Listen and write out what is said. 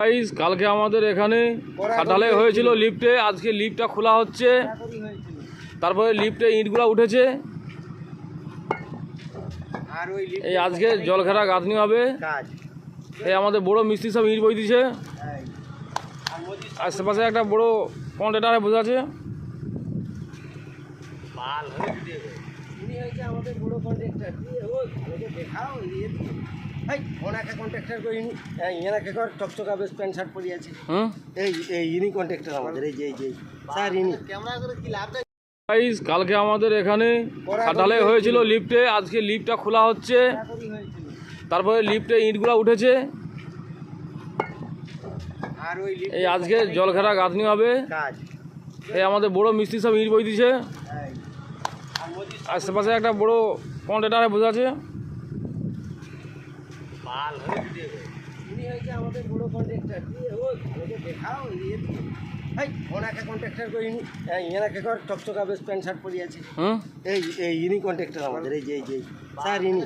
Guys, কালকে আমাদের এখানে ঢালাই হয়েছিল লিফটে, আজকে লিফটটা খোলা হচ্ছে। তারপরে লিফটে ইটগুলো উঠেছে। এই আজকে জলঘেরা গাঁথনি হবে। এই আমাদের বড় মিস্ত্রি সব ইট বই দিছে। আশেপাশে একটা বড় কন্টেনারে বোঝা আছে। কালকে আমাদের এখানে ঢালাই হয়েছিল লিফটে, আজকে লিফটটা খোলা হচ্ছে। তারপরে লিফটে ইটগুলো উঠেছে। এই আজকে জলঘেরা গাঁথনি হবে। এই আমাদের বড় মিস্ত্রি সব ইট বই দিছে। আশেপাশে একটা বড় কন্টেনারে বোঝা আছে। চকচকা বেশ প্যান্ট শার্ট পরে আছে। এই ইনি কন্ট্রাক্টর আমাদের, এই যে স্যার ইনি।